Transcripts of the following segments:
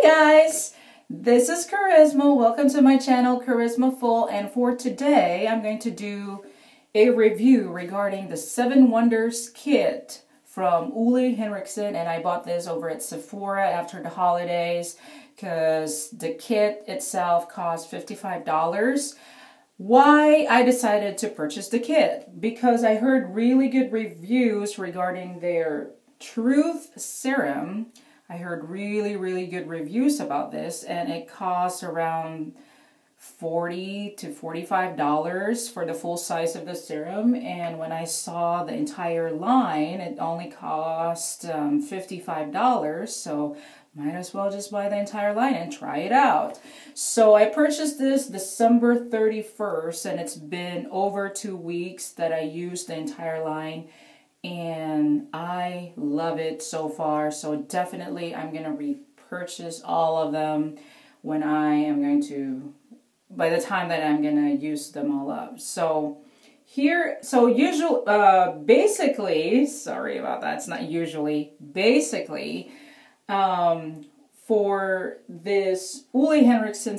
Hi guys, this is Charisma. Welcome to my channel, Charismafull, and for today I'm going to do a review regarding the 7 Wonders kit from Ole Henriksen, and I bought this over at Sephora after the holidays because the kit itself cost $55. Why I decided to purchase the kit? Because I heard really good reviews regarding their Truth Serum. I heard really good reviews about this, and it costs around $40 to $45 for the full size of the serum. And when I saw the entire line, it only cost $55, so might as well just buy the entire line and try it out. So I purchased this December 31st, and it's been over 2 weeks that I used the entire line. And I love it so far, so definitely I'm going to repurchase all of them when I am going to, by the time that I'm going to use them all up. So here, basically, sorry about that, it's not usually, basically, for this Ole Henriksen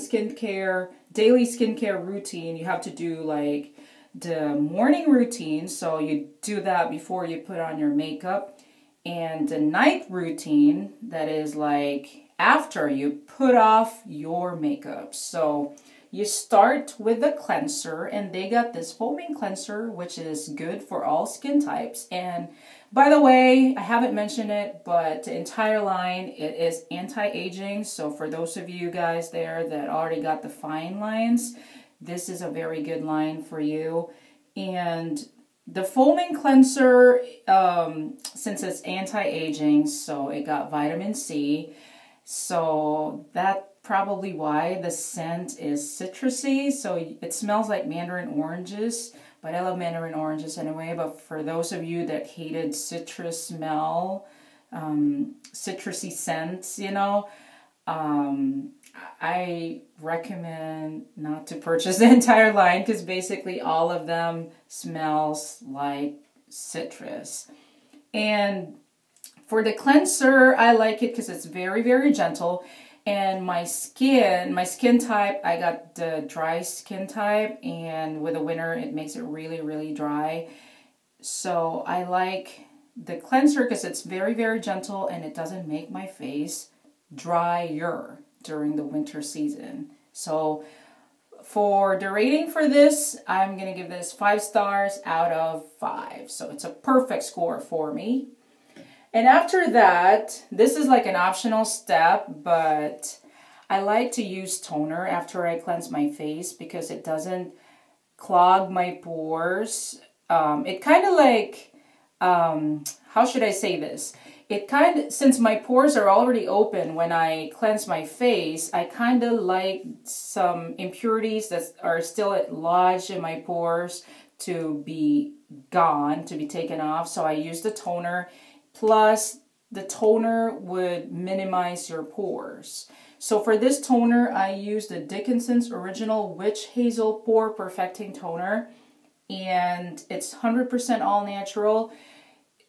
daily skincare routine, you have to do like the morning routine, so you do that before you put on your makeup, and the night routine, that is like after you put off your makeup. So you start with the cleanser, and they got this foaming cleanser, which is good for all skin types. And by the way, I haven't mentioned it, but the entire line, it is anti-aging. So for those of you guys there that already got the fine lines, this is a very good line for you. And the foaming cleanser, since it's anti-aging, so it got vitamin C, so that's probably why the scent is citrusy. So it smells like mandarin oranges, but I love mandarin oranges anyway. But for those of you that hated citrus smell, citrusy scents, you know, I recommend not to purchase the entire line because basically all of them smells like citrus. And for the cleanser, I like it because it's very gentle. And my skin type, I got the dry skin type, and with the winter it makes it really dry. So I like the cleanser because it's very gentle, and it doesn't make my face drier during the winter season. So for the rating for this, I'm gonna give this 5 stars out of 5. So it's a perfect score for me. And after that, this is like an optional step, but I like to use toner after I cleanse my face because it doesn't clog my pores. It kind of like, how should I say this? Since my pores are already open when I cleanse my face, I kind of like some impurities that are still lodged in my pores to be gone, to be taken off. So I use the toner, plus the toner would minimize your pores. So for this toner, I use the Dickinson's Original Witch Hazel Pore Perfecting Toner, and it's 100% all natural.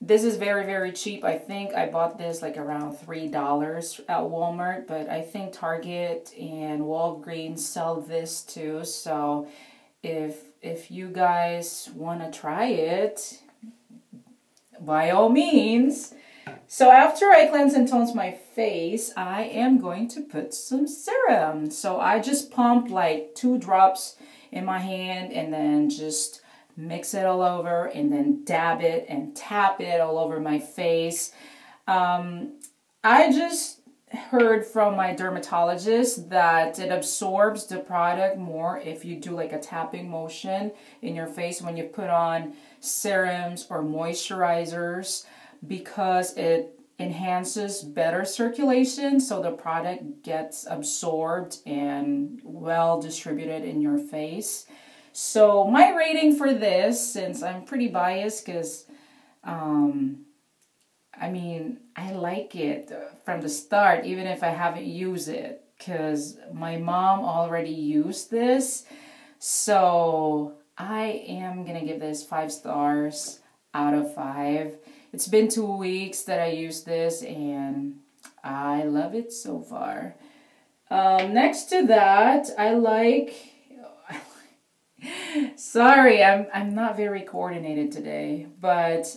This is very cheap. I think I bought this like around $3 at Walmart, but I think Target and Walgreens sell this too. So if you guys want to try it, by all means. So after I cleanse and tones my face, I am going to put some serum. So I just pump like 2 drops in my hand and then just mix it all over and then dab it and tap it all over my face. I just heard from my dermatologist that it absorbs the product more if you do like a tapping motion in your face when you put on serums or moisturizers, because it enhances better circulation, so the product gets absorbed and well distributed in your face. So my rating for this, since I'm pretty biased because, I mean, I like it from the start, even if I haven't used it, because my mom already used this. So I am going to give this 5 stars out of 5. It's been 2 weeks that I used this, and I love it so far. Next to that, I like... Sorry, I'm not very coordinated today, but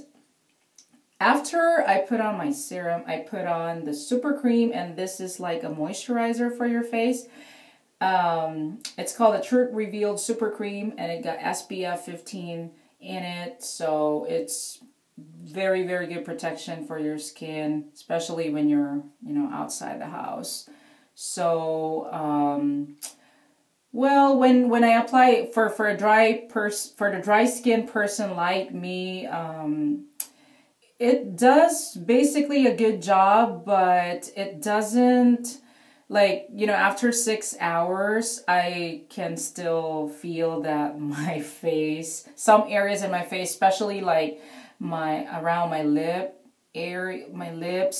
after I put on my serum, I put on the super cream, and this is like a moisturizer for your face. It's called the Truth Revealed Super Cream, and it got SPF 15 in it, so it's very, very good protection for your skin, especially when you're, outside the house. So, well, when I apply it for the dry skin person like me, it does basically a good job, but it doesn't, like, after 6 hours, I can still feel that my face, some areas in my face, especially like around my lips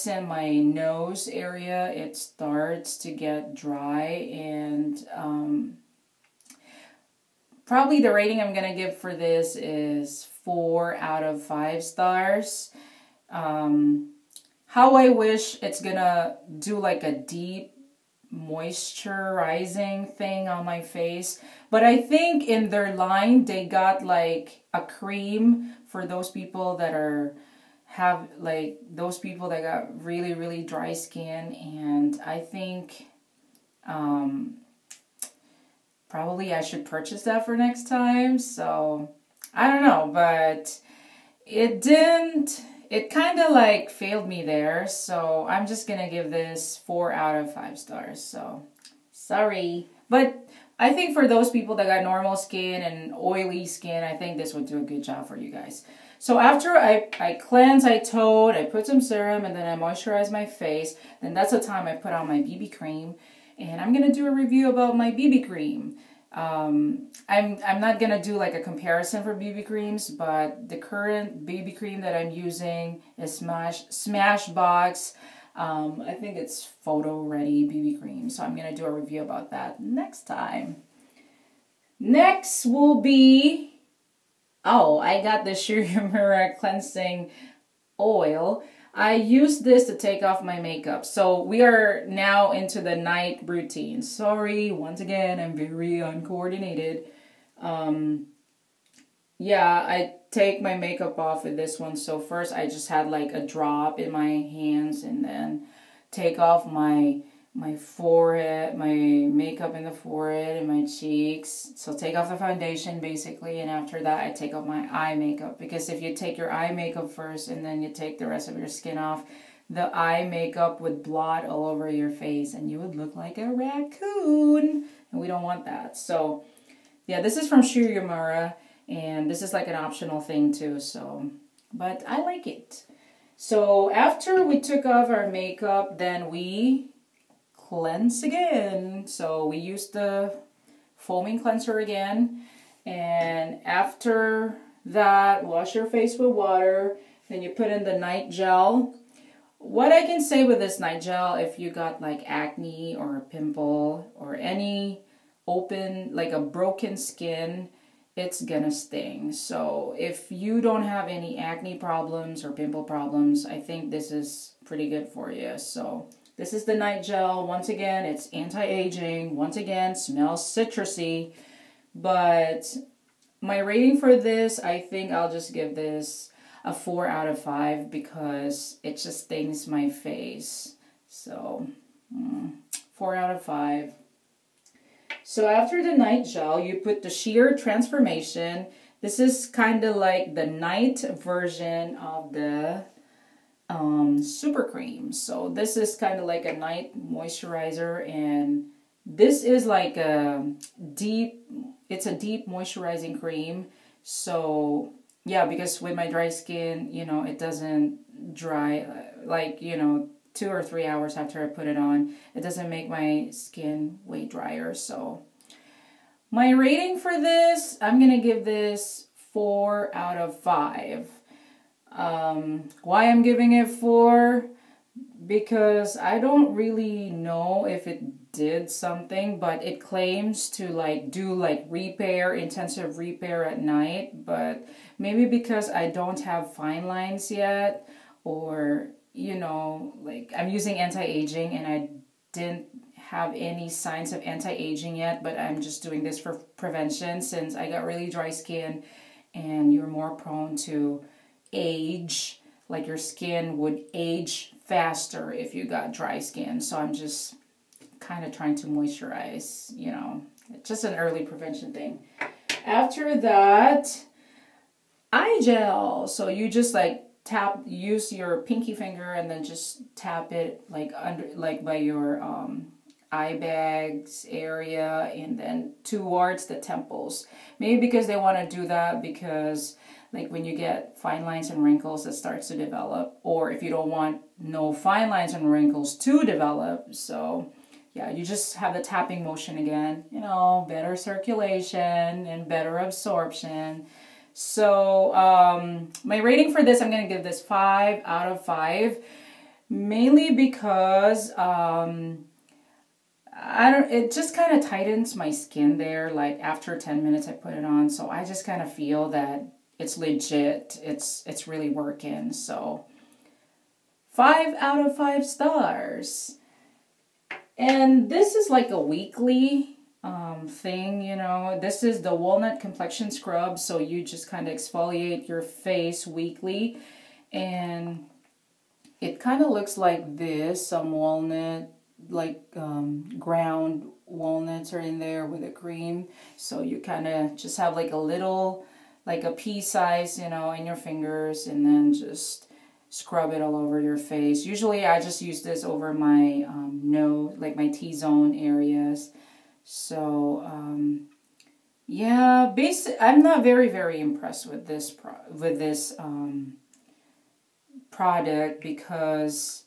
and my nose area, it starts to get dry, and probably the rating I'm going to give for this is 4 out of 5 stars. How I wish it's going to do like a deep moisturizing thing on my face. But I think in their line, they got like a cream for those people that got really, really dry skin. And I think probably I should purchase that for next time. So I don't know, but it kind of like failed me there. So I'm just going to give this 4 out of 5 stars. So sorry. But I think for those people that got normal skin and oily skin, I think this would do a good job for you guys. So after I cleanse, I toed, I put some serum, and then I moisturize my face. Then that's the time I put on my BB cream. And I'm going to do a review about my BB cream. I'm not going to do like a comparison for BB creams, but the current BB cream that I'm using is Smashbox. I think it's photo ready BB cream. So I'm going to do a review about that next time. Next will be, I got the Charismafulltv cleansing oil. I use this to take off my makeup. So we are now into the night routine. Sorry, once again, I'm very uncoordinated. Yeah, I take my makeup off with this one. So first I just had like a drop in my hands, and then take off my forehead, my makeup in the forehead and my cheeks. So take off the foundation basically, and after that I take off my eye makeup, because if you take your eye makeup first and then you take the rest of your skin off, the eye makeup would blot all over your face and you would look like a raccoon, and we don't want that. So yeah, this is from Charismafulltv, and this is like an optional thing too, so, but I like it. So after we took off our makeup, then we cleanse again. So we use the foaming cleanser again, and after that, wash your face with water. Then you put in the night gel. What I can say with this night gel, if you got like acne or a pimple or any open, like a broken skin, it's gonna sting. So if you don't have any acne problems or pimple problems, I think this is pretty good for you. So this is the night gel. Once again, it's anti-aging. Once again, smells citrusy. But my rating for this, I think I'll just give this a 4 out of 5 because it just stings my face. So 4 out of 5. So after the night gel, you put the Sheer Transformation. This is kind of like the night version of the super cream. So this is kind of like a night moisturizer, and this is like it's a deep moisturizing cream. So yeah, because with my dry skin, it doesn't dry like, 2 or 3 hours after I put it on. It doesn't make my skin way drier. So my rating for this, I'm gonna give this 4 out of 5. Why I'm giving it 4? Because I don't really know if it did something, but it claims to do intensive repair at night, but maybe because I don't have fine lines yet, or you know, like I'm using anti-aging and I didn't have any signs of anti-aging yet, but I'm just doing this for prevention since I got really dry skin and you're more prone to age, like your skin would age faster if you got dry skin. So I'm just kind of trying to moisturize, you know, it's just an early prevention thing. After that, eye gel. So you just like use your pinky finger and then just tap it like under, like by your eye bags area and then towards the temples. Maybe because they want to do that because like when you get fine lines and wrinkles, it starts to develop, or if you don't want no fine lines and wrinkles to develop. So yeah, you just have the tapping motion again, you know, better circulation and better absorption. So my rating for this, I'm going to give this 5 out of 5, mainly because it just kind of tightens my skin there. Like after 10 minutes I put it on, so I just kind of feel that it's legit. It's really working. So 5 out of 5 stars. And this is like a weekly thing, you know. This is the walnut complexion scrub, so you just kind of exfoliate your face weekly, and it kind of looks like this. Some walnut, like ground walnuts are in there with a cream, so you kind of just have like a little, like a pea size, you know, in your fingers, and then just scrub it all over your face. Usually I just use this over my nose, like my T-zone areas. So yeah, I'm not very impressed with this product because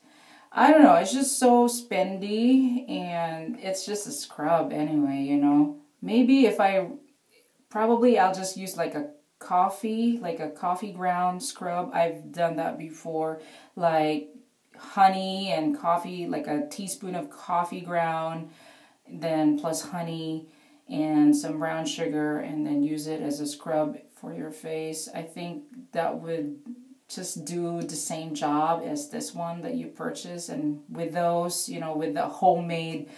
I don't know, it's just so spendy and it's just a scrub anyway, you know. Maybe if I'll just use like a coffee ground scrub. I've done that before, like honey and coffee, like a teaspoon of coffee ground, then plus honey and some brown sugar, and then use it as a scrub for your face. I think that would just do the same job as this one that you purchase. And with those, you know, with the homemade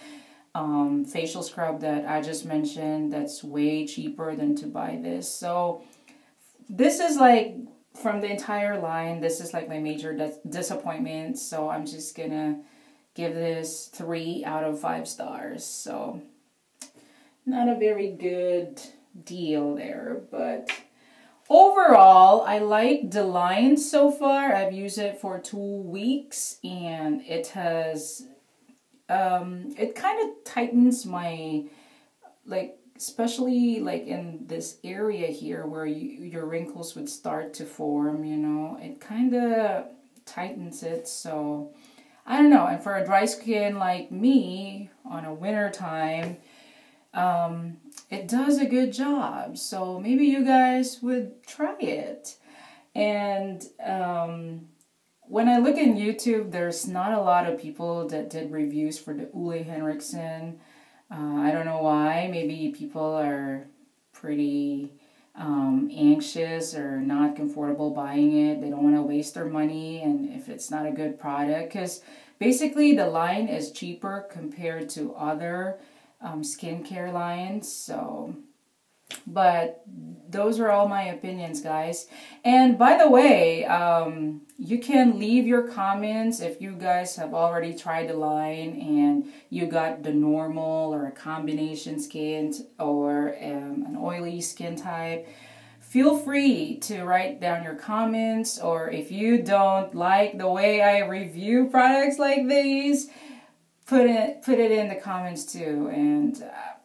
facial scrub that I just mentioned, that's way cheaper than to buy this. So this is like, from the entire line, this is like my major disappointment. So I'm just gonna give this 3 out of 5 stars. So not a very good deal there, but overall I like the line so far. I've used it for 2 weeks and it has it kind of tightens my, like, especially like in this area here where your wrinkles would start to form, you know, it kind of tightens it. So I don't know. And for a dry skin like me on a winter time, it does a good job. So maybe you guys would try it. And when I look in YouTube, there's not a lot of people that did reviews for the Ole Henriksen. I don't know why. Maybe people are pretty anxious or not comfortable buying it. They don't want to waste their money, and if it's not a good product, because basically the line is cheaper compared to other skincare lines. So, but those are all my opinions, guys. And by the way, you can leave your comments if you guys have already tried the line and you got the normal or a combination skin or an oily skin type. Feel free to write down your comments, or if you don't like the way I review products like these, put it in the comments too. And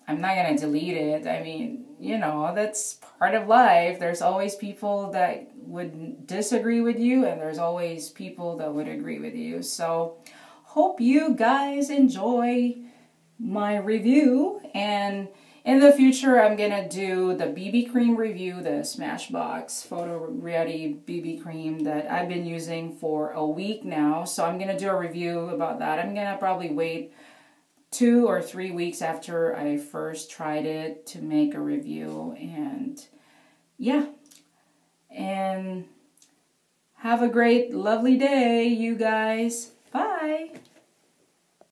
I'm not gonna delete it. I mean, you know, that's part of life. There's always people that would disagree with you, and there's always people that would agree with you. So hope you guys enjoy my review, and in the future I'm gonna do the BB cream review, the Smashbox Photo Ready BB cream that I've been using for a week now. So I'm gonna do a review about that. I'm gonna probably wait 2 or 3 weeks after I first tried it to make a review. And yeah, and Have a great, lovely day, you guys. Bye.